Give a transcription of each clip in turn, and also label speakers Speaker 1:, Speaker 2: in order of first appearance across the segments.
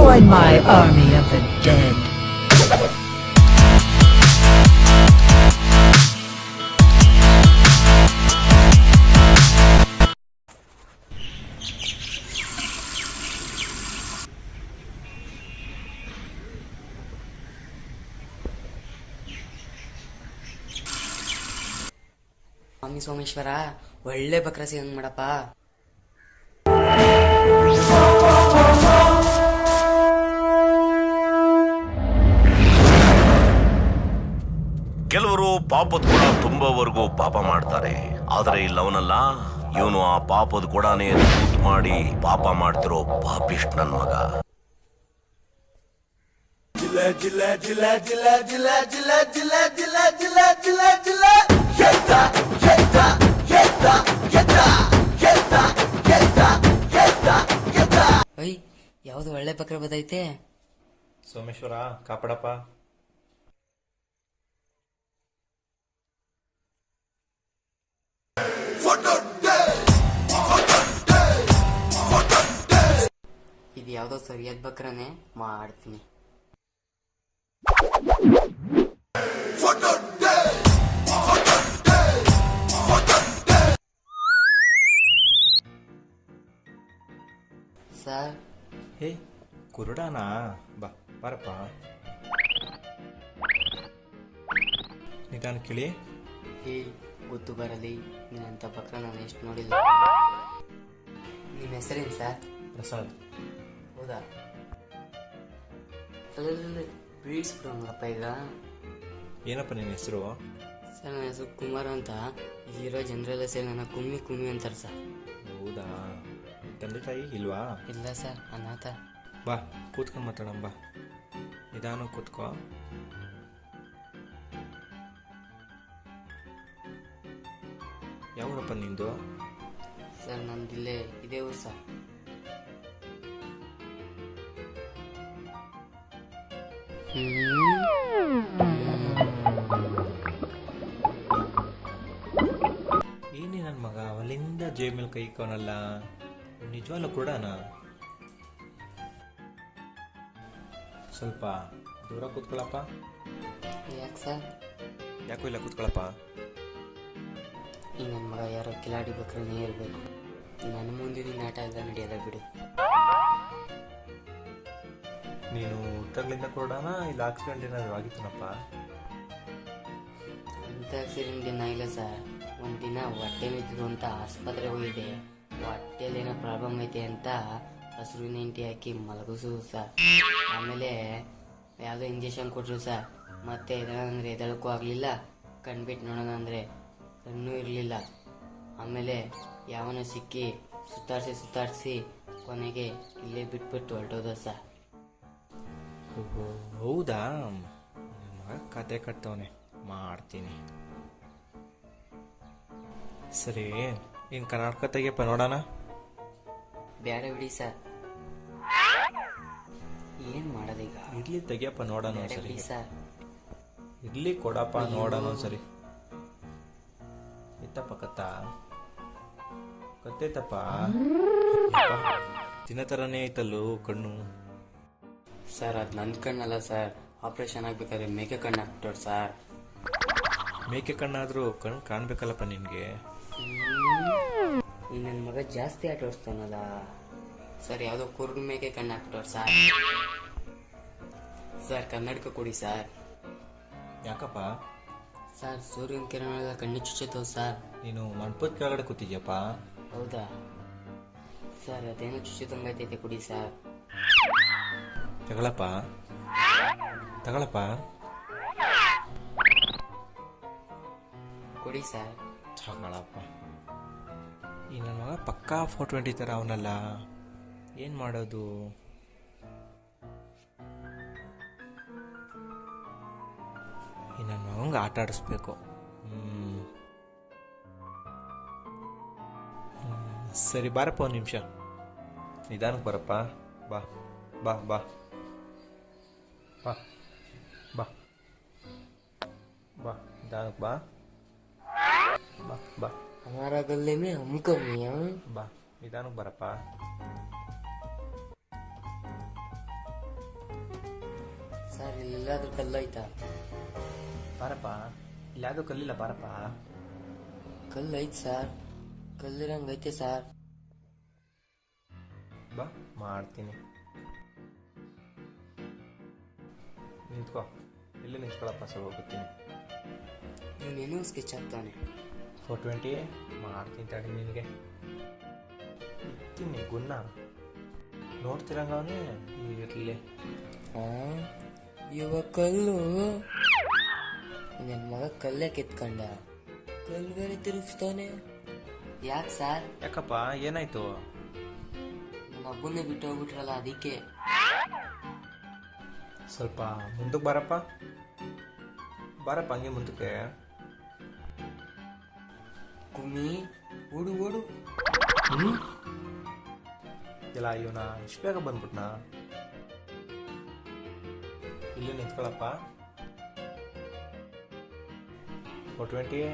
Speaker 1: Join my army of the dead.
Speaker 2: ಸ್ವಾಮಿ ಸೋಮೇಶ್ವರ, ಒಳ್ಳೆ ಬಕ್ರ ಸಿಗಂಗ್ ಮಾಡಪ್ಪ.
Speaker 3: ಕೆಲವರು ಪಾಪದ ಕೂಡ ತುಂಬವರೆಗೂ ಪಾಪ ಮಾಡ್ತಾರೆ, ಆದ್ರೆ ಇಲ್ಲವನಲ್ಲ, ಇವನು ಆ ಪಾಪದ ಕೂಡನೇ ತೂತ್ ಮಾಡಿ ಪಾಪ ಮಾಡ್ತಿರೋ ಪಾಪಿಷ್ಟ್ ನನ್ ಮಗ.
Speaker 2: ಐ, ಯಾವ್ದು ಒಳ್ಳೆ ಬಕ್ರ ಬದೈತೆ?
Speaker 4: ಸೋಮೇಶ್ವರ ಕಾಪಾಡಪ್ಪ.
Speaker 2: ಇದು ಯಾವ್ದೋ ಸರಿಯಾದ ಬಕ್ರನೇ, ಮಾಡ್ತೀನಿ. ಸರ್,
Speaker 4: ಹೇ ಕುರುಡಾನಾ, ಬಾರಪ್ಪ. ನಿಧಾನ ಕೇಳಿ.
Speaker 2: ಹೇ, ಗೊತ್ತು ಬರಲಿ, ನೀನಂತ ಬಕ್ರ ನಾನು ಎಷ್ಟು ನೋಡಿಲ್ಲ. ನಿಮ್ಮ ಹೆಸರೇನು ಸರ್?
Speaker 4: ಪ್ರಸಾದ್.
Speaker 2: ಹೌದಾ? ಅಲ್ಲ, ಬೀಳ್ಸ್ಬಿಡೋಂಗಪ್ಪ ಈಗ.
Speaker 4: ಏನಪ್ಪ ನಿನ್ನ ಹೆಸರು?
Speaker 2: ಸರ್, ನನ್ನ ಹೆಸರು ಕುಮಾರ್ ಅಂತ. ಇಲ್ಲಿರೋ ಜನರೆಲ್ಲ ಸೇರಿ ನನ್ನ ಕುಮ್ಮಿ ಕುಮ್ಮಿ ಅಂತಾರೆ ಸರ್.
Speaker 4: ಹೌದಾ? ತಂದೆ ತಾಯಿ ಇಲ್ವಾ?
Speaker 2: ಇಲ್ಲ ಸರ್, ಅನಾಥ.
Speaker 4: ಬಾ ಕೂತ್ಕೊಂಡು ಮಾತಾಡೋಣ, ಬಾ. ನಿಧಾನ ಕೂತ್ಕೋ. ಯಾವೂರಪ್ಪ ನಿಂದು?
Speaker 2: ಸರ್, ನಂದಿಲ್ಲೇ ಇದೇ ಊರು ಸರ್.
Speaker 4: ಏನೇ ನನ್ನ ಮಗ ಅಲ್ಲಿಂದ ಜೇಬ್ ಮೇಲೆ ಕೈ ಇಕ್ಕೋನಲ್ಲ, ನಿಜವಾಗ್ಲೂ ಕೊಡೋಣ? ಸ್ವಲ್ಪ ದೂರ ಕೂತ್ಕೊಳ್ಳಪ್ಪ.
Speaker 2: ಯಾಕೆ ಸರ್?
Speaker 4: ಯಾಕೋ ಇಲ್ಲ, ಕೂತ್ಕೊಳ್ಳಪ್ಪ.
Speaker 2: ಈ ನನ್ನ ಮಗ ಯಾರೋ ಕಿಲಾಡಿ ಬಕ್ರನೇ ಇರಬೇಕು. ನನ್ನ ಮುಂದಿನ ನಾಟ ಎಲ್ಲ ನಡೆಯಲ್ಲ ಬಿಡು.
Speaker 4: ನೀನು ಹುಟ್ಟಾಗ್ಲಿಂದ ಕೊಡೋಣ, ಇಲ್ಲ ಆಕ್ಸಿಡೆಂಟ್ ಏನಾದರೂ ಆಗಿತ್ತನಪ್ಪ?
Speaker 2: ಅಂತ ಆಕ್ಸಿಡೆಂಟ್ ಏನಾಗಿಲ್ಲ ಸರ್. ಒಂದಿನ ಹೊಟ್ಟೆ ಮಿತ್ತಿದ್ರು ಅಂತ ಆಸ್ಪತ್ರೆಗೆ ಹೋಗಿದ್ದೆ. ಹೊಟ್ಟೆಯಲ್ಲಿ ಏನೋ ಪ್ರಾಬ್ಲಮ್ ಐತೆ ಅಂತ ಹಸಿರು ನೆಂಟಿ ಹಾಕಿ ಮಲಗಿಸು ಸರ್. ಆಮೇಲೆ ಯಾವುದೋ ಇಂಜೆಕ್ಷನ್ ಕೊಟ್ಟರು ಸರ್. ಮತ್ತೆ ಎದಳಂದ್ರೆ ಎದಳಕ್ಕೂ ಆಗಲಿಲ್ಲ, ಕಣ್ಬಿಟ್ಟು ನೋಡೋಣ ಅಂದರೆ ಕಣ್ಣೂ ಇರಲಿಲ್ಲ. ಆಮೇಲೆ ಯಾವನ ಸಿಕ್ಕಿ ಸುತ್ತಾಡಿಸಿ ಕೊನೆಗೆ ಇಲ್ಲೇ ಬಿಟ್ಬಿಟ್ಟು ಹೊರಟೋದ ಸರ್.
Speaker 4: ಹೌದಾ? ಮಗ ಕತೆ ಕಟ್ತವನೆ, ಮಾಡ್ತೀನಿ. ಸರಿ, ಇನ್ನು ಕರ್ನಾಟಕ ತೆಗಿಯಪ್ಪ ನೋಡೋಣ.
Speaker 2: ಬೇಡ ಬಿಡಿ ಸರ್. ಏನು ಮಾಡೋದೀಗ?
Speaker 4: ಇಡ್ಲಿ ತೆಗಿಯಪ್ಪ ನೋಡೋಣ ಸರಿ.
Speaker 2: ಬಿಡಿ ಸರ್.
Speaker 4: ಇಡ್ಲಿ ಕೊಡಪ್ಪ ನೋಡೋಣ ಸರಿ. ಇತ್ತಪ್ಪ ಕತ್ತೈತಪ್ಪ. ದಿನ ಥರನೇ ಐತಲ್ಲೂ ಕಣ್ಣು.
Speaker 2: ಸರ್, ಅದು ನನ್ನ ಕಣ್ಣಲ್ಲ ಸರ್. ಆಪ್ರೇಷನ್ ಆಗಬೇಕಾದ್ರೆ ಮೇಕೆ ಕಣ್ಣು ಹಾಕ್ಬಿಟ್ಟವ್ರು ಸರ್.
Speaker 4: ಮೇಕೆ ಕಣ್ಣಾದರೂ ಕಣ್ಣು ಕಾಣ್ಬೇಕಲ್ಲಪ್ಪ ನಿನಗೆ.
Speaker 2: ನನ್ನ ಮಗ ಜಾಸ್ತಿ ಆಟ ಓಡಿಸ್ತಾನಲ್ಲ ಸರ್. ಯಾವುದೋ ಕುರುಡು ಮೇಕೆ ಕಣ್ಣು ಹಾಕ್ಬಿಟ್ಟವ್ರು ಸರ್. ಸರ್, ಕನ್ನಡಕ ಕೊಡಿ ಸರ್.
Speaker 4: ಯಾಕಪ್ಪ?
Speaker 2: ಸರ್, ಸೂರ್ಯನ ಕಿರಣ ಕಣ್ಣು ಚುಚ್ಚುತ್ತವ ಸರ್.
Speaker 4: ನೀನು ಮಂಟಪದ ಕೆಳಗಡೆ ಕೂತಿದ್ಯಪ್ಪ?
Speaker 2: ಹೌದಾ ಸರ್? ಅದೇನೋ ಚುಚ್ಚುತ್ತಂಗೈತೈತೆ, ಕೊಡಿ ಸರ್.
Speaker 4: ತಗೊಳಪ್ಪ.
Speaker 2: ಕೊಡಿ ಸರ್.
Speaker 4: ತಗೊಳಪ್ಪ. ಈ ನನ್ನ ಮಗ ಪಕ್ಕಾ 420 ಥರ ಅವನಲ್ಲ, ಏನು ಮಾಡೋದು? ಈ ನನ್ನ ಮಗಂಗೆ ಆಟ ಆಡಿಸ್ಬೇಕು. ಸರಿ ಬಾರಪ್ಪ, ಒಂದು ನಿಮಿಷ ನಿಧಾನಕ್ಕೆ ಬರಪ್ಪ. ಬಾ ಬಾ ಬಾ ಬಾ ಬಾ ಬಾ ನಿಧಾನಕ್ಕೆ ಬಾ ಬಾ ಬಾ.
Speaker 2: हमारा गले में हम कमियां.
Speaker 4: ಬಾ ನಿಧಾನಕ್ಕೆ ಬರಪ್ಪ.
Speaker 2: ಸರ್ ಇಲ್ಲೆಲ್ಲಾದ್ರೂ ಕಲ್ಲೈತಾ?
Speaker 4: ಬಾರಪ್ಪ, ಇಲ್ಲಿ ಯಾವುದೂ ಕಲ್ಲಿಲ್ಲ, ಬಾರಪ್ಪ.
Speaker 2: ಕಲ್ಲು ಐತೆ ಸರ್, ಕಲ್ಲಿರಂಗೈತೆ ಸರ್.
Speaker 4: ಬಾ, ಮಾಡ್ತೀನಿ. ನಿಂತ್ಕೋ, ಇಲ್ಲಿ ನಿಂತ್ಕೊಳ್ಳಪ್ಪ, ಸ್ವಲ್ಪ ಹೋಗುತ್ತೀನಿ.
Speaker 2: ನೀನೇನು ಸ್ಕೆಚ್ ಆಗ್ತಾನೆ.
Speaker 4: 420 ಮಾಡ್ತೀನಿ ತಡಿ ನಿನಗೆ. ಇರ್ತೀನಿ ಗುನ್ನ ನೋಡ್ತಿರಂಗವನೇ ಇರಲಿ.
Speaker 2: ಇವಾಗ ಕಲ್ಲು ನನ್ನ ಮಗ ಕಲ್ಲೇ ಕಿತ್ಕೊಂಡ, ಕಲ್ಲು ಬೇರೆ ತಿರುಗಿಸ್ತಾನೆ. ಯಾಕೆ ಸರ್?
Speaker 4: ಯಾಕಪ್ಪ, ಏನಾಯ್ತು?
Speaker 2: ನನ್ನ ಹಬ್ಬನ್ನೇ ಬಿಟ್ಟು ಹೋಗ್ಬಿಟ್ರಲ್ಲ, ಅದಕ್ಕೆ.
Speaker 4: ಸ್ವಲ್ಪ ಮುಂದಕ್ಕೆ ಬಾರಪ್ಪ, ಬಾರಪ್ಪ, ಹಂಗೆ ಮುಂದಕ್ಕೆ.
Speaker 2: ಕುಮ್ಮಿ, ಓಡು ಓಡು.
Speaker 4: ಇಲ್ಲ ಇವನ ಇಷ್ಟು ಬೇಗ ಬಂದ್ಬಿಟ್ನಾ? ಇಲ್ಲಿ ನಿಂತ್ಕೊಳ್ಳಪ್ಪ. 420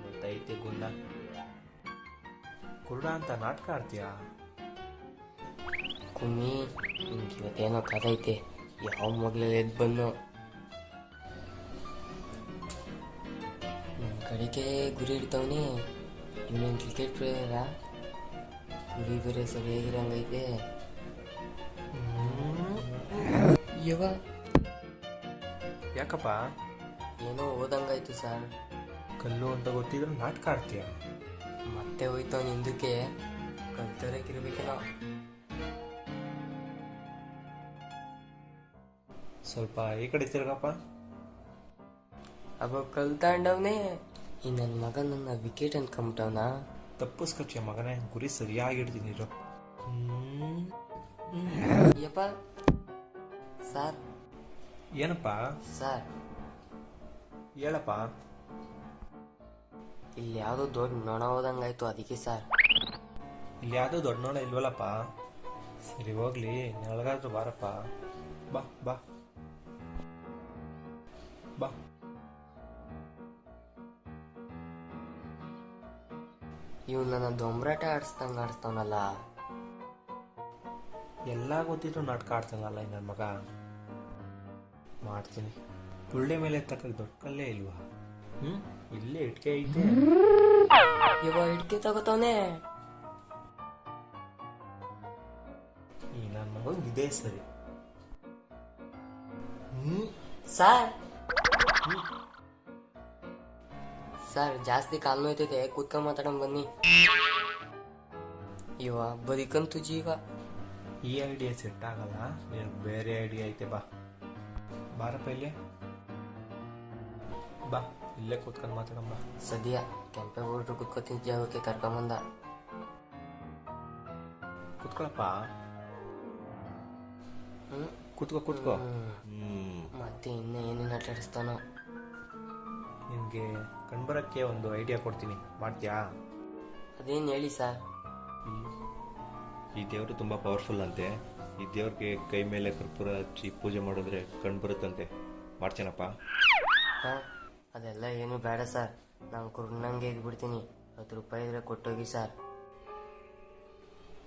Speaker 4: ಗೊತ್ತೈತೆ ಗುಂಡ. ಕುರುಡ ಅಂತ ನಾಟಕ ಆಡ್ತೀಯಾ?
Speaker 2: ಕುಮ್ಮಿ, ನಿಮ್ಗೆ ಇವತ್ತೇನೋ ಕಥೆ ಐತೆ. ಯಾವ ಮಗ್ಳಲ್ಲಿ ಎದ್ದು ಬಂದು ನನ್ನ ಕಡೆಗೆ ಗುರಿ ಇಡ್ತಾವನಿ. ಇವನೇನು ಕ್ರಿಕೆಟ್ ಪ್ಲೇಯರಾ? ಗುರಿ ಬೇರೆ ಸರಿಯಾಗಿರಂಗೈತೆ. ಯವ
Speaker 4: ಯಾಕಪ್ಪ?
Speaker 2: ಏನೋ ಓದಂಗಾಯ್ತು ಸರ್.
Speaker 4: ಕಲ್ಲು ಅಂತ ಗೊತ್ತಿದ್ರು ನಾಟಕ ಆಡ್ತೀಯ?
Speaker 2: ಮತ್ತೆ ಹೋಯ್ತವನ್ ಹಿಂದಕ್ಕೆ, ಕಲ್ತರಕ್ಕಿರ್ಬೇಕೇನೋ.
Speaker 4: ಸ್ವಲ್ಪ ಈ ಕಡೆ ತಿರ್ಗಪ್ಪ.
Speaker 2: ಅವ ಕಲ್ತಾಂಡವ್ನೇ. ಈ ನನ್ನ ಮಗ ನನ್ನ ವಿಕೆಟ್ ಅನ್ಕೊಂಬಿಟ್ಟವನ.
Speaker 4: ತಪ್ಪಿಸ್ಕಚ್ಚ ಮಗನೇ, ಗುರಿ ಸರಿಯಾಗಿ ಇಡ್ತೀನಿ ಇರು.
Speaker 2: ಯಪ್ಪ ಸರ್.
Speaker 4: ಏನಪ್ಪ?
Speaker 2: ಸರ್
Speaker 4: ಹೇಳಪ್ಪ.
Speaker 2: ಇಲ್ಲಿ ಯಾವುದೋ ದೊಡ್ಡ ನೊಣ ಹೋದಂಗಾಯ್ತು, ಅದಕ್ಕೆ ಸರ್.
Speaker 4: ಇಲ್ಲಿ ಯಾವುದೋ ದೊಡ್ಡ ನೋಡ ಇಲ್ವಲ್ಲಪ್ಪ. ಸರಿ ಹೋಗ್ಲಿ, ನೆಲಗಾದ್ರೂ ಬಾರಪ್ಪ. ಬಾ ಬಾ ಬಾ.
Speaker 2: ಇವ್ ನನ್ನ ದೊಂಬ್ರಾಟ ಆಡಿಸ್ತಾವನಲ್ಲ.
Speaker 4: ಎಲ್ಲ ಗೊತ್ತಿದ್ರು ನಾಟಕ ಆಡ್ತಾನಲ್ಲ ಈ ನನ್ನ ಮಗ. ಮಾಡ್ತೀನಿ. ಗುಳ್ಳೆ ಮೇಲೆ ತಕ್ಕ ದೊಡ್ಡ ಕಲ್ಲೇ ಇಲ್ವಾ? ಇಲ್ಲೇ ಇಟ್ಕೆ ಐತೆ.
Speaker 2: ಇವ ಇಟ್ಕೆ ತಗೋತಾವನೆ.
Speaker 4: ಈ ನನ್ನ ಮಗ ಇದೇ ಸರಿ.
Speaker 2: ಸರ್ ಸರ್ ಜಾಸ್ತಿ ಕಾಲ್ ನೋಯ್ತೈತೆ, ಕೂತ್ಕೊಂಡ್ ಮಾತಾಡೋಣ ಬನ್ನಿ. ಇವ ಬದುಕಂತೂ ಜೀವ.
Speaker 4: ಈ ಐಡಿಯಾ ಸೆಟ್ ಆಗಲ್ಲ, ನಿನಗೆ ಬೇರೆ ಐಡಿಯಾ ಐತೆ. ಬಾ ಬಾರಪ್ಪ ಇಲ್ಲೇ ಬಾ, ಇಲ್ಲೇ ಕೂತ್ಕೊಂಡು ಮಾತಾಡೋಣ ಬಾ.
Speaker 2: ಸದ್ಯ ಕೆಂಪೇಗೌಡರು ಕೂತ್ಕೊತಿದ್ದ ಜಾಗಕ್ಕೆ ಕರ್ಕೊಂಬಂದ.
Speaker 4: ಕೂತ್ಕೊಳಪ್ಪ. ಕೂತ್ಕೋ ಕೂತ್ಕೋ.
Speaker 2: ಮತ್ತೆ ಇನ್ನ ಏನೇನು ಆಟಾಡಿಸ್ತಾನೋ.
Speaker 4: ನಿನಗೆ ಕಣ್ಬರಕ್ಕೆ ಒಂದು ಐಡಿಯಾ ಕೊಡ್ತೀನಿ, ಮಾಡ್ತೀಯಾ?
Speaker 2: ಅದೇನು ಹೇಳಿ ಸರ್.
Speaker 5: ಈ ದೇವರು ತುಂಬ ಪವರ್ಫುಲ್ ಅಂತೆ. ಈ ದೇವ್ರಿಗೆ ಕೈ ಮೇಲೆ ಕರ್ಪೂರ ಹಚ್ಚಿ ಪೂಜೆ ಮಾಡಿದ್ರೆ ಕಣ್ಣು ಬರುತ್ತಂತೆ. ಮಾಡ್ತೇನಪ್ಪ?
Speaker 2: ಹಾಂ, ಅದೆಲ್ಲ ಏನು ಬೇಡ ಸರ್. ನಾನು ಕುರುಡಂಗೆ ಇದ್ಬಿಡ್ತೀನಿ. 10 ರೂಪಾಯಿ ಇದ್ರೆ ಕೊಟ್ಟೋಗಿ ಸರ್.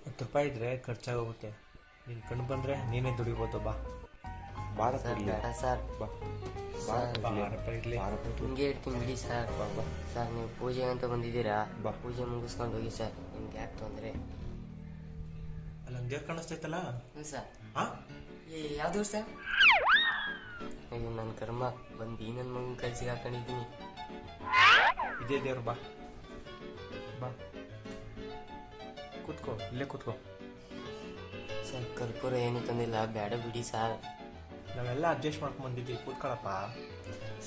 Speaker 4: 10 ರೂಪಾಯಿ ಇದ್ರೆ ಖರ್ಚಾಗೋಗುತ್ತೆ. ನೀನು ಕಣ್ಣು ಬಂದರೆ ನೀನೇ ದುಡಿಬೋದು. ಬಾ ಬಾರಪ್ಪ
Speaker 2: ಸರ್
Speaker 4: ಇರ್ಲಿ.
Speaker 2: ಬೇಡ ಸರ್.
Speaker 4: ಬಾ
Speaker 2: ಸರ್
Speaker 4: ಬಾರಪ್ಪ ಇರ್ಲಿ.
Speaker 2: ಹಿಂಗೆ ಇಡ್ತೀನಿ ಬಿಡಿ ಸರ್. ಸರ್ ನೀವು ಪೂಜೆ ಅಂತ ಬಂದಿದ್ದೀರಾ, ಪೂಜೆ ಮುಗಿಸ್ಕೊಂಡು ಹೋಗಿ ಸರ್. ನಿಮ್ಗೆ ಯಾಕೆ ತೊಂದರೆ?
Speaker 4: ಅಲ್ಲೊಂದು ದೇವ್ರು ಕಾಣಿಸ್ತೈತಲ್ಲ?
Speaker 2: ಹ್ಞೂ ಸರ್.
Speaker 4: ಹಾಂ,
Speaker 2: ಯಾವ್ದು ಸರ್? ಅಯ್ಯೋ ನನ್ನ ಕರ್ಮ, ಬಂದು ಈ ನನ್ನ ಮಗನ ಕೈ ಸಿಗಾಕೊಂಡಿದ್ದೀನಿ.
Speaker 4: ಇದೇ ದೇವ್ರು. ಬಾ ಬಾ ಕೂತ್ಕೋ, ಇಲ್ಲೇ ಕೂತ್ಕೋ.
Speaker 2: ಸರ್ ಕರ್ಪೂರ ಏನು ತಂದಿಲ್ಲ, ಬೇಡ ಬಿಡಿ ಸರ್.
Speaker 4: ನಾವೆಲ್ಲ ಅಡ್ಜಸ್ಟ್ ಮಾಡ್ಕೊಂಡು ಬಂದಿದ್ದೀವಿ, ಕೂತ್ಕೊಳ್ಳಪ್ಪ.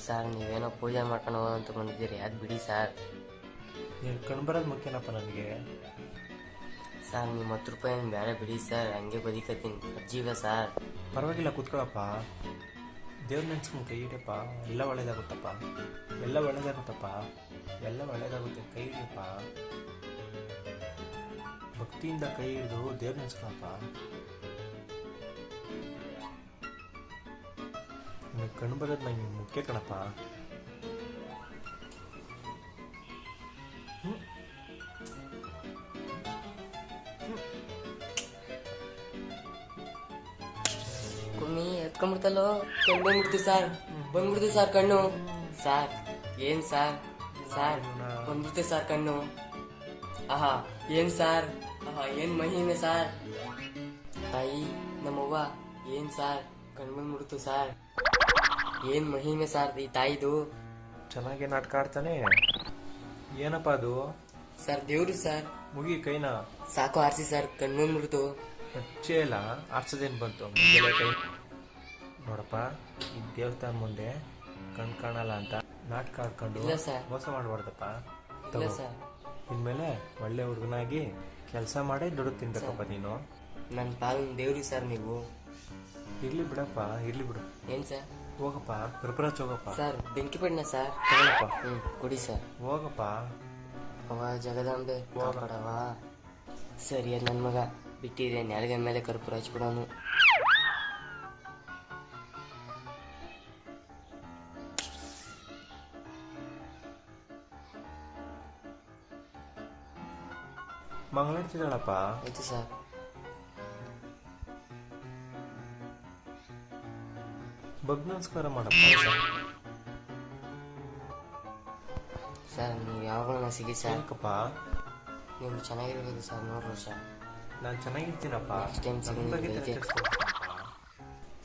Speaker 2: ಸರ್ ನೀವೇನೋ ಪೂಜೆ ಮಾಡ್ಕೊಂಡು ಹೋಗೋದು ಅಂತ ಬಂದಿದ್ದೀರಿ, ಅದು ಬಿಡಿ ಸರ್.
Speaker 4: ನೀನು ಕಣ್ಣು ಬರೋದು ಮುಖ್ಯನಪ್ಪ ನನಗೆ.
Speaker 2: ಸರ್ ನಿಮ್ಮ 10 ರೂಪಾಯಿ ಏನು ಬೇಡ ಬಿಡಿ ಸರ್, ಹಂಗೆ ಬದುಕತ್ತೀನಿ. ಅಜ್ಜಿಗ ಸರ್.
Speaker 4: ಪರವಾಗಿಲ್ಲ, ಕೂತ್ಕೊಳ್ಳಪ್ಪ. ದೇವ್ರ ನೆನ್ಸ್ಕೊಂಡು ಕೈ ಹಿಡಿಯಪ್ಪ, ಎಲ್ಲ ಒಳ್ಳೇದಾಗುತ್ತಪ್ಪ, ಎಲ್ಲ ಒಳ್ಳೇದಾಗುತ್ತಪ್ಪ, ಎಲ್ಲ ಒಳ್ಳೇದಾಗುತ್ತೆ. ಕೈ ಹಿಡಿಯಪ್ಪ, ಭಕ್ತಿಯಿಂದ ಕೈ ಹಿಡಿದು ದೇವ್ರ ನೆನ್ಸ್ಕೊಳಪ್ಪ. ನಿನಗೆ ಕಣ್ಣು ಬರೋದು ನಂಗೆ ಮುಖ್ಯ ಕಣಪ್ಪ.
Speaker 2: ಕುಮ್ಮಿ ಮುಚ್ಕೊಂಡ್ಬಿಡ್ತಲ್ಲೋ ಕಣ್ಣು ಬಂದ್ಬಿಡ್ತು ಸರ್, ಬಂದ್ಬಿಡ್ತು ಸರ್ ಕಣ್ಣು. ಸರ್ ಏನ್ ಸರ್, ಸರ್ ಬಂದ್ಬಿಡ್ತು ಸರ್ ಕಣ್ಣು. ಆಹಾ ಏನ್ ಸರ್, ಆಹಾ ಏನ್ ಮಹಿಮೆ ಸರ್. ತಾಯಿ ನಮ್ಮವ್ವ ಏನ್ ಸರ್ ಕಣ್ಣು ಬಂದ್ಬಿಡ್ತು ಸರ್. ಏನ್ ಮಹಿಮೆ ಸರ್ ಈ ತಾಯಿದು.
Speaker 4: ಚೆನ್ನಾಗಿ ನಾಟಕ ಆಡ್ತಾನೆ. ಏನಪ್ಪ ಅದು?
Speaker 2: ಸರ್ ದೇವ್ರು ಸರ್.
Speaker 4: ಮುಗಿ ಕೈನ.
Speaker 2: ಸಾಕು ಆರ್ಸಿ ಸರ್, ಕಣ್ಣು ಬಂದ್ಬಿಡ್ತು.
Speaker 4: ಹಚ್ಚೇ ಇಲ್ಲ, ಆರ್ಸೋದೇನು ಬಂತು? ಮುಂದೆಲೆ ಕೈ ನೋಡಪ್ಪ, ಈ ದೇವಸ್ಥಾನ ಮುಂದೆ ಕಣ್ ಕಾಣಲ್ಲ ಅಂತ ನಾಟಕ ಆಡ್ಕೊಂಡು
Speaker 2: ಇಲ್ಲ ಸರ್.
Speaker 4: ಮೋಸ ಮಾಡಬಾರ್ದಪ್ಪ.
Speaker 2: ಇಲ್ಲ ಸರ್.
Speaker 4: ಇನ್ಮೇಲೆ ಒಳ್ಳೆ ಹುಡುಗನಾಗಿ ಕೆಲಸ ಮಾಡೇ ದುಡ್ಡು ತಿನ್ಬೇಕಪ್ಪ ನೀನು.
Speaker 2: ನನ್ನ ಪಾಲಿನ ದೇವ್ರಿ ಸರ್ ನೀವು.
Speaker 4: ಇರ್ಲಿ ಬಿಡಪ್ಪ, ಇರ್ಲಿ ಬಿಡು.
Speaker 2: ಏನ್ ಸರ್?
Speaker 4: ಹೋಗಪ್ಪ, ಕೃಪರಾಜ್ ಹೋಗಪ್ಪ.
Speaker 2: ಸರ್ ಬೆಂಕಿ ಪಡ್ನ ಸರ್.
Speaker 4: ತಗೊಳಪ್ಪ.
Speaker 2: ಕೊಡಿ ಸರ್.
Speaker 4: ಹೋಗಪ್ಪ.
Speaker 2: ಅವ ಜಗದಾಂಬೆ ಕಾಪಾಡವ. ಸರಿ ಅದ್ ನನ್ ಮಗ ಬಿಟ್ಟಿದೆ, ನೆಲಗ ಮೇಲೆ ಕರ್ಪೂರ ಹಚ್ಬಿಡೋನು.
Speaker 4: ಮಂಗಳಾಡ್ತಿದ್ದಾಳಪ್ಪ.
Speaker 2: ಆಯ್ತು ಸರ್.
Speaker 4: ಬಗ್ ನಮಸ್ಕಾರ ಮಾಡಪ್ಪ.
Speaker 2: ಸರ್ ನೀವು ಯಾವಾಗ ಸಿಗಿ ಸರ್.
Speaker 4: ಯಾಕಪ್ಪ?
Speaker 2: ನೀವು ಚೆನ್ನಾಗಿರ್ಬೇಕು ಸರ್. 100 ವರ್ಷ
Speaker 4: ನಾನು ಚೆನ್ನಾಗಿರ್ತೀನಪ್ಪ.
Speaker 2: Next time ಸಿಗೋಣ
Speaker 4: ನನ್ ಬಗ್ಗೆ ತಲೆ
Speaker 2: ಇದಕ್ಕೆ.
Speaker 4: ಕೆಡ್ಸ್ಕೊಳಪ್ಪ.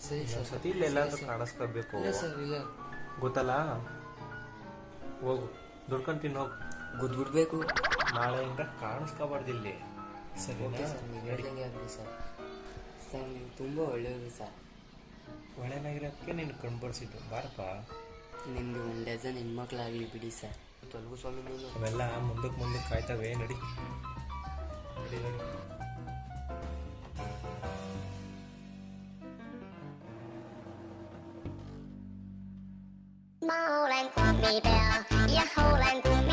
Speaker 2: ಸರಿ ಸರ್.
Speaker 4: ಸತಿ ಇಲ್ಲೆಲ್ಲಾದ್ರೂ ಕಾಣಿಸ್ಕೋಬೇಕು,
Speaker 2: ಇಲ್ಲ ಸರ್, ಇಲ್ಲ.
Speaker 4: ಗೊತ್ತಲ್ಲ. ಹೋಗು, ದುಡ್ಕೊಂಡು ತಿನ್ನೋಗು.
Speaker 2: ಗುದ್ಬಿಡ್ಬೇಕು.
Speaker 4: ನಾಳೆಯಿಂದ ಕಾಣಿಸ್ಕೋಬಾರ್ದು ಇಲ್ಲಿ.
Speaker 2: ಓಕೆ
Speaker 4: ಸರಿನಾ?
Speaker 2: ಸರ್, ನೀವು ಹೇಳ್ದಂಗೆ ಆಗಲಿ ಸರ್. ಸರ್ ನೀವು ತುಂಬ ಒಳ್ಳೆಯವರು ಸರ್.
Speaker 4: ಒಳ್ಳೆನಾಗಿರೋದಕ್ಕೆ ನೀನು ಕಣ್ ಬರ್ಸಿದ್ದು. ಬಾರಪ್ಪ.
Speaker 2: ನಿಮ್ಗೆ 1 ಡಜನ್ ಹೆಣ್ಮಕ್ಳಾಗಲಿ ಬಿಡಿ ಸರ್. ತೊಲಗು ಸ್ವಾಮಿ ನೀನು.
Speaker 4: ಅವೆಲ್ಲ ಮುಂದಕ್ಕೆ ಕಾಯ್ತವೆ. ನಡಿ ನಡಿ ನಡಿ.
Speaker 6: Mau lên cùng đi bèo, ya hô lên cùng